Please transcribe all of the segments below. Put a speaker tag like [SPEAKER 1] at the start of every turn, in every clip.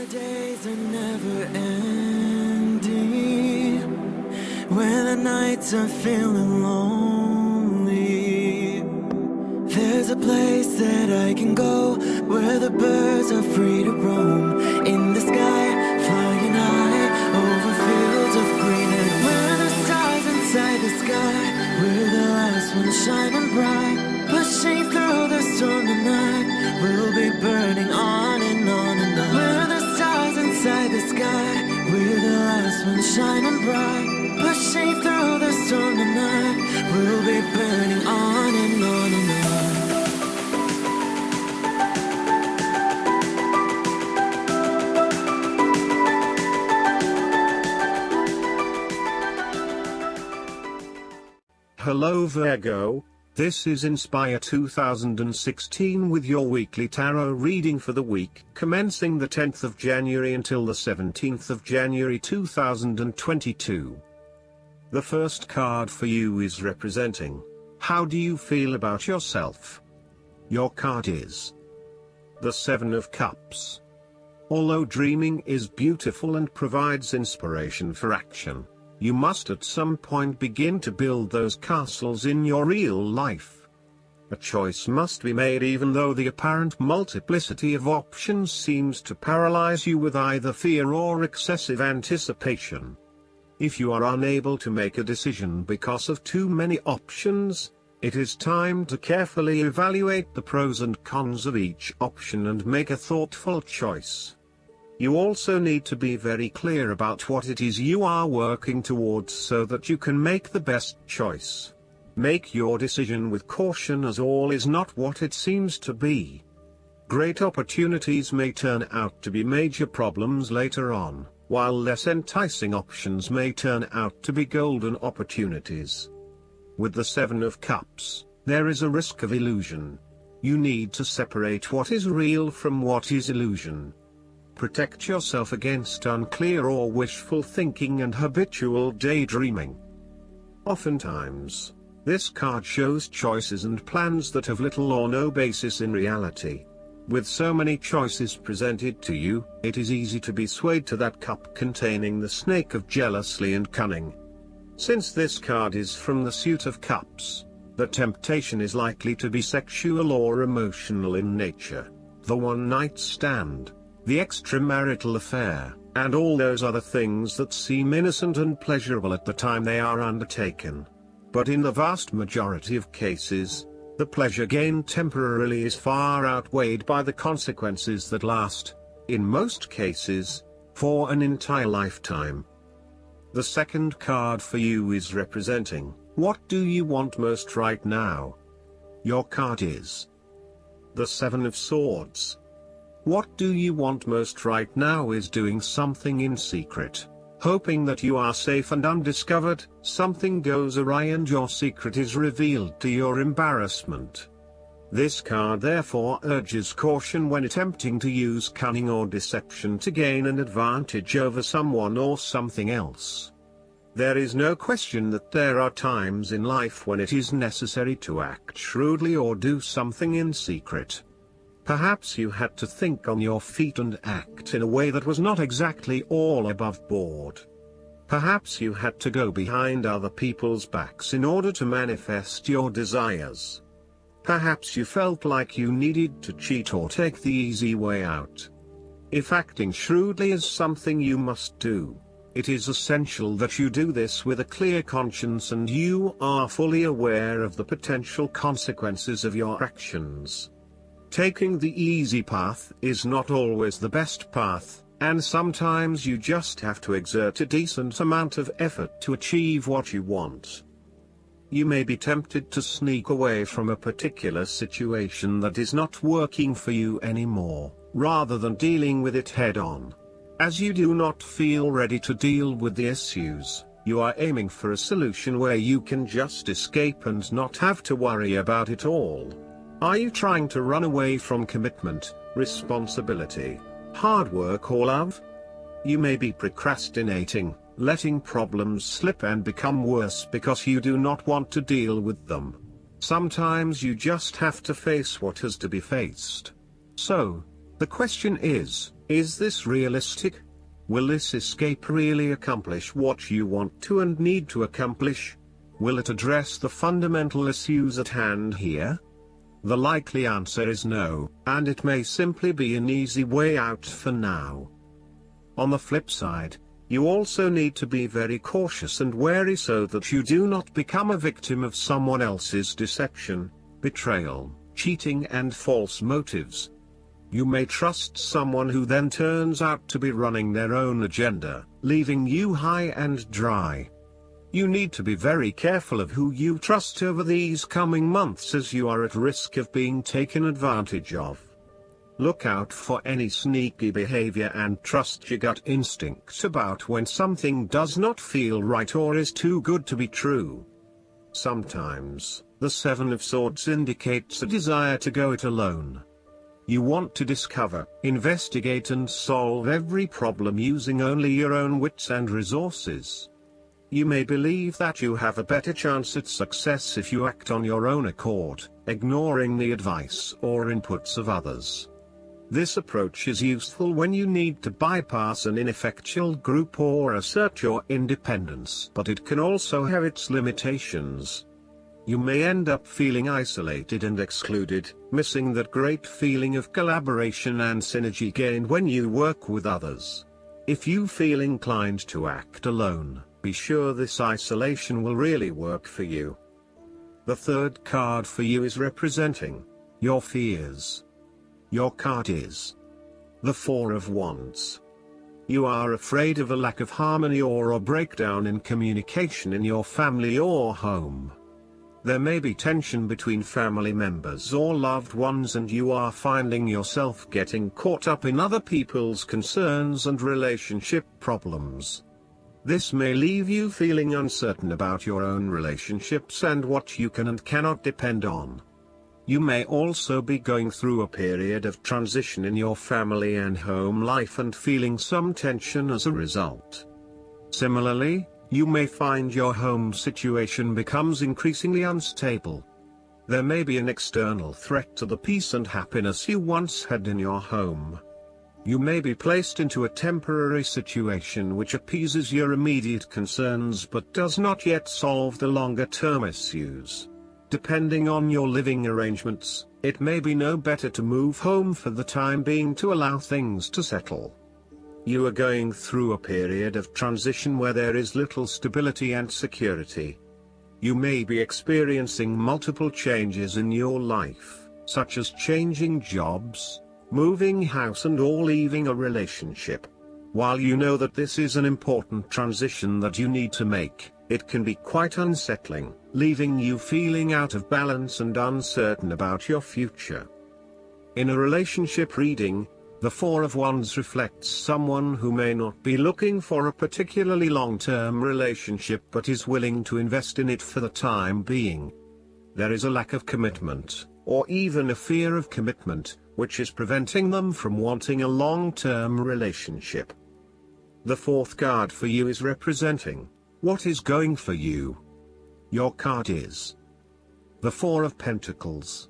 [SPEAKER 1] days are never ending, when the nights are feeling lonely. There's a place that I can go, where the birds are free to roam, in the sky, flying high, over fields of green. And where the stars inside the sky, we're the last ones shining bright, pushing through the storm tonight. We'll be burning on and on and on. We're the stars inside the sky, we're the last ones shining bright, pushing through the storm tonight. We'll be burning on and on and on.
[SPEAKER 2] Hello Virgo, this is Inspire 2016 with your weekly tarot reading for the week commencing the 10th of January until the 17th of January 2022. The first card for you is representing, how do you feel about yourself? Your card is the Seven of Cups. Although dreaming is beautiful and provides inspiration for action, you must at some point begin to build those castles in your real life. A choice must be made even though the apparent multiplicity of options seems to paralyze you with either fear or excessive anticipation. If you are unable to make a decision because of too many options, it is time to carefully evaluate the pros and cons of each option and make a thoughtful choice. You also need to be very clear about what it is you are working towards so that you can make the best choice. Make your decision with caution, as all is not what it seems to be. Great opportunities may turn out to be major problems later on, while less enticing options may turn out to be golden opportunities. With the Seven of Cups, there is a risk of illusion. You need to separate what is real from what is illusion. Protect yourself against unclear or wishful thinking and habitual daydreaming. Oftentimes, this card shows choices and plans that have little or no basis in reality. With so many choices presented to you, it is easy to be swayed to that cup containing the snake of jealousy and cunning. Since this card is from the suit of cups, the temptation is likely to be sexual or emotional in nature. The one-night stand, the extramarital affair, and all those other things that seem innocent and pleasurable at the time they are undertaken. But in the vast majority of cases, the pleasure gained temporarily is far outweighed by the consequences that last, in most cases, for an entire lifetime. The second card for you is representing, what do you want most right now? Your card is the Seven of Swords. What do you want most right now is doing something in secret, hoping that you are safe and undiscovered. Something goes awry and your secret is revealed to your embarrassment. This card therefore urges caution when attempting to use cunning or deception to gain an advantage over someone or something else. There is no question that there are times in life when it is necessary to act shrewdly or do something in secret. Perhaps you had to think on your feet and act in a way that was not exactly all above board. Perhaps you had to go behind other people's backs in order to manifest your desires. Perhaps you felt like you needed to cheat or take the easy way out. If acting shrewdly is something you must do, it is essential that you do this with a clear conscience and you are fully aware of the potential consequences of your actions. Taking the easy path is not always the best path, and sometimes you just have to exert a decent amount of effort to achieve what you want. You may be tempted to sneak away from a particular situation that is not working for you anymore, rather than dealing with it head-on. As you do not feel ready to deal with the issues, you are aiming for a solution where you can just escape and not have to worry about it all. Are you trying to run away from commitment, responsibility, hard work or love? You may be procrastinating, letting problems slip and become worse because you do not want to deal with them. Sometimes you just have to face what has to be faced. So, the question is, Is this realistic? Will this escape really accomplish what you want to and need to accomplish? Will it address the fundamental issues at hand here? The likely answer is no, and it may simply be an easy way out for now. On the flip side, you also need to be very cautious and wary so that you do not become a victim of someone else's deception, betrayal, cheating and false motives. You may trust someone who then turns out to be running their own agenda, leaving you high and dry. You need to be very careful of who you trust over these coming months, as you are at risk of being taken advantage of. Look out for any sneaky behavior and trust your gut instinct about when something does not feel right or is too good to be true. Sometimes, the Seven of Swords indicates a desire to go it alone. You want to discover, investigate and solve every problem using only your own wits and resources. You may believe that you have a better chance at success if you act on your own accord, ignoring the advice or inputs of others. This approach is useful when you need to bypass an ineffectual group or assert your independence, but it can also have its limitations. You may end up feeling isolated and excluded, missing that great feeling of collaboration and synergy gained when you work with others. If you feel inclined to act alone, be sure this isolation will really work for you. The third card for you is representing your fears. Your card is the Four of Wands. You are afraid of a lack of harmony or a breakdown in communication in your family or home. There may be tension between family members or loved ones, and you are finding yourself getting caught up in other people's concerns and relationship problems. This may leave you feeling uncertain about your own relationships and what you can and cannot depend on. You may also be going through a period of transition in your family and home life and feeling some tension as a result. Similarly, you may find your home situation becomes increasingly unstable. There may be an external threat to the peace and happiness you once had in your home. You may be placed into a temporary situation which appeases your immediate concerns but does not yet solve the longer-term issues. Depending on your living arrangements, it may be no better to move home for the time being to allow things to settle. You are going through a period of transition where there is little stability and security. You may be experiencing multiple changes in your life, such as changing jobs, moving house or leaving a relationship. While you know that this is an important transition that you need to make, it can be quite unsettling, leaving you feeling out of balance and uncertain about your future. In a relationship reading, the Four of Wands reflects someone who may not be looking for a particularly long-term relationship but is willing to invest in it for the time being. There is a lack of commitment, or even a fear of commitment, which is preventing them from wanting a long-term relationship. The fourth card for you is representing what is going for you. Your card is the Four of Pentacles.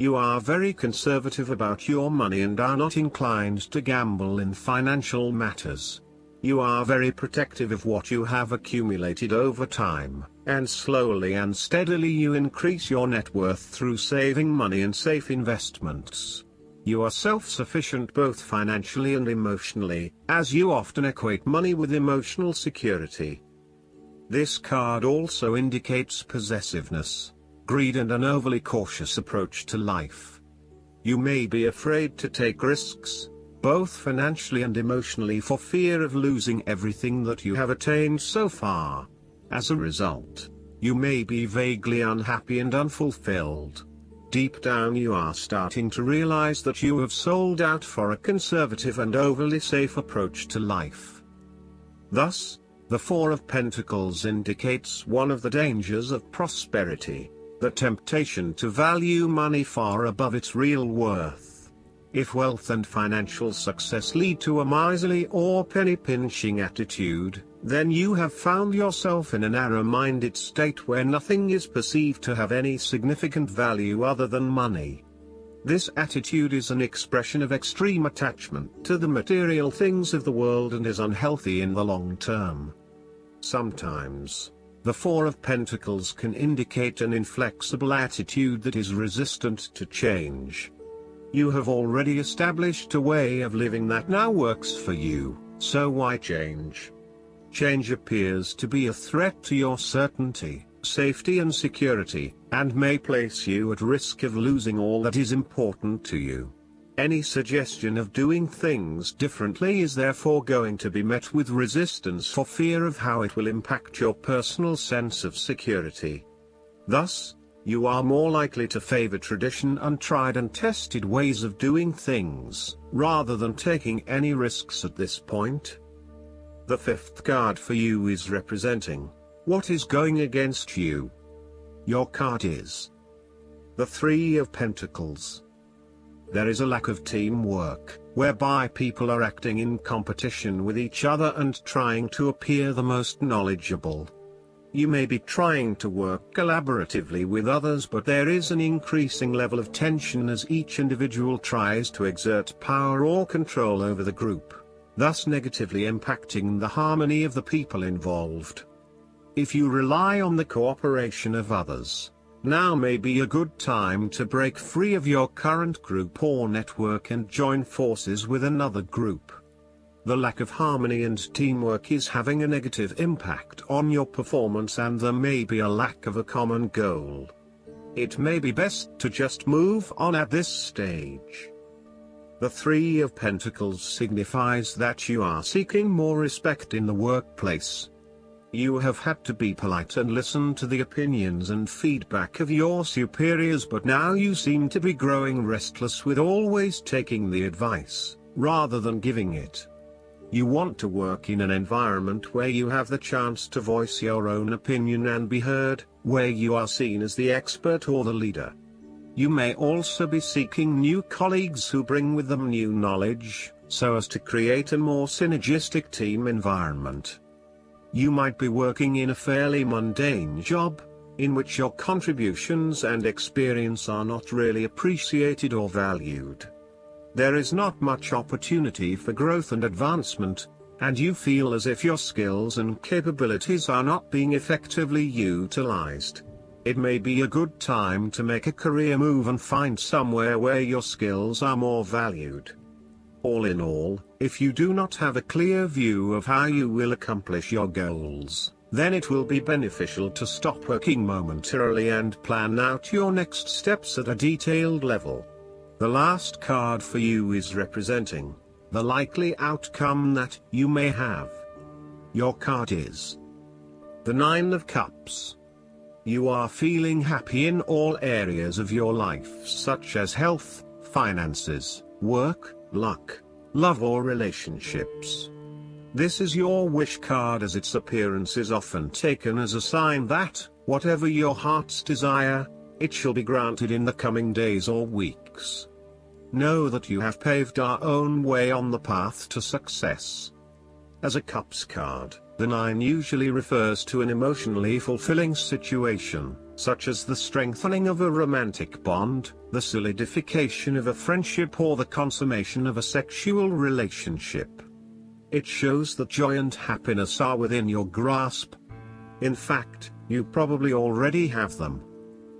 [SPEAKER 2] You are very conservative about your money and are not inclined to gamble in financial matters. You are very protective of what you have accumulated over time, and slowly and steadily you increase your net worth through saving money and safe investments. You are self-sufficient both financially and emotionally, as you often equate money with emotional security. This card also indicates possessiveness, greed and an overly cautious approach to life. You may be afraid to take risks, both financially and emotionally, for fear of losing everything that you have attained so far. As a result, you may be vaguely unhappy and unfulfilled. Deep down you are starting to realize that you have sold out for a conservative and overly safe approach to life. Thus, the Four of Pentacles indicates one of the dangers of prosperity: the temptation to value money far above its real worth. If wealth and financial success lead to a miserly or penny-pinching attitude, then you have found yourself in a narrow-minded state where nothing is perceived to have any significant value other than money. This attitude is an expression of extreme attachment to the material things of the world and is unhealthy in the long term. Sometimes, the Four of Pentacles can indicate an inflexible attitude that is resistant to change. You have already established a way of living that now works for you, so why change? Change appears to be a threat to your certainty, safety and security, and may place you at risk of losing all that is important to you. Any suggestion of doing things differently is therefore going to be met with resistance for fear of how it will impact your personal sense of security. Thus, you are more likely to favor tradition and tried and tested ways of doing things, rather than taking any risks at this point. The fifth card for you is representing what is going against you. Your card is the Three of Pentacles. There is a lack of teamwork, whereby people are acting in competition with each other and trying to appear the most knowledgeable. You may be trying to work collaboratively with others, but there is an increasing level of tension as each individual tries to exert power or control over the group, thus negatively impacting the harmony of the people involved. If you rely on the cooperation of others, now may be a good time to break free of your current group or network and join forces with another group. The lack of harmony and teamwork is having a negative impact on your performance, and there may be a lack of a common goal. It may be best to just move on at this stage. The Three of Pentacles signifies that you are seeking more respect in the workplace. You have had to be polite and listen to the opinions and feedback of your superiors, but now you seem to be growing restless with always taking the advice, rather than giving it. You want to work in an environment where you have the chance to voice your own opinion and be heard, where you are seen as the expert or the leader. You may also be seeking new colleagues who bring with them new knowledge, so as to create a more synergistic team environment. You might be working in a fairly mundane job, in which your contributions and experience are not really appreciated or valued. There is not much opportunity for growth and advancement, and you feel as if your skills and capabilities are not being effectively utilized. It may be a good time to make a career move and find somewhere where your skills are more valued. All in all, if you do not have a clear view of how you will accomplish your goals, then it will be beneficial to stop working momentarily and plan out your next steps at a detailed level. The last card for you is representing the likely outcome that you may have. Your card is the Nine of Cups. You are feeling happy in all areas of your life, such as health, finances, work, luck, love or relationships. This is your wish card, as its appearance is often taken as a sign that, whatever your heart's desire, it shall be granted in the coming days or weeks. Know that you have paved our own way on the path to success. As a Cups card, the Nine usually refers to an emotionally fulfilling situation, such as the strengthening of a romantic bond, the solidification of a friendship or the consummation of a sexual relationship. It shows that joy and happiness are within your grasp. In fact, you probably already have them.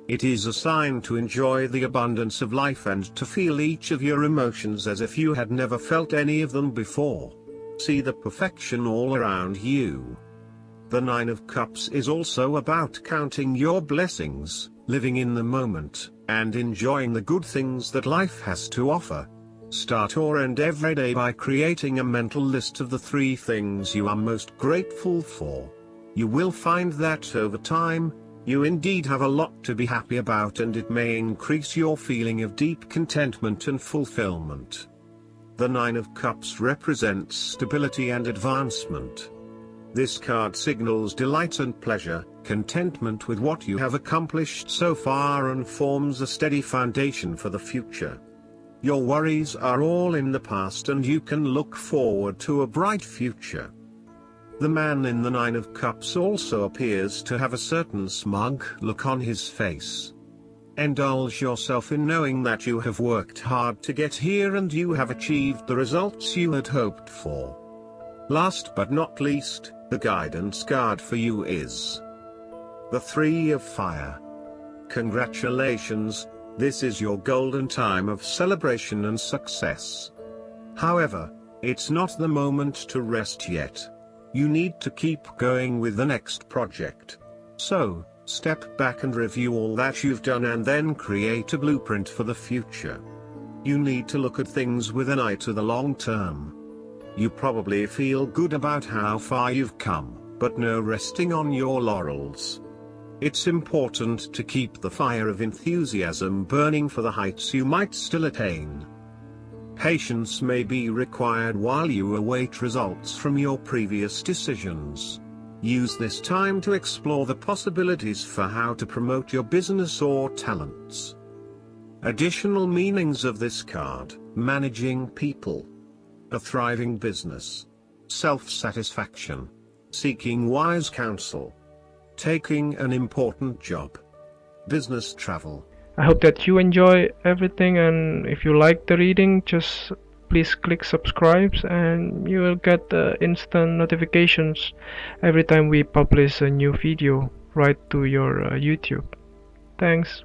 [SPEAKER 2] It is a sign to enjoy the abundance of life and to feel each of your emotions as if you had never felt any of them before. See the perfection all around you. The Nine of Cups is also about counting your blessings, living in the moment, and enjoying the good things that life has to offer. Start or end every day by creating a mental list of the 3 things you are most grateful for. You will find that over time, you indeed have a lot to be happy about, and it may increase your feeling of deep contentment and fulfillment. The Nine of Cups represents stability and advancement. This card signals delight and pleasure, contentment with what you have accomplished so far, and forms a steady foundation for the future. Your worries are all in the past and you can look forward to a bright future. The man in the Nine of Cups also appears to have a certain smug look on his face. Indulge yourself in knowing that you have worked hard to get here and you have achieved the results you had hoped for. Last but not least, the guidance card for you is the Three of Fire. Congratulations, this is your golden time of celebration and success. However, it's not the moment to rest yet. You need to keep going with the next project. So, step back and review all that you've done and then create a blueprint for the future. You need to look at things with an eye to the long term. You probably feel good about how far you've come, but no resting on your laurels. It's important to keep the fire of enthusiasm burning for the heights you might still attain. Patience may be required while you await results from your previous decisions. Use this time to explore the possibilities for how to promote your business or talents. Additional meanings of this card: managing people, a thriving business, self-satisfaction, seeking wise counsel, taking an important job, business travel.
[SPEAKER 3] I hope that you enjoy everything, and if you like the reading, just please click subscribe and you will get instant notifications every time we publish a new video right to your YouTube. Thanks.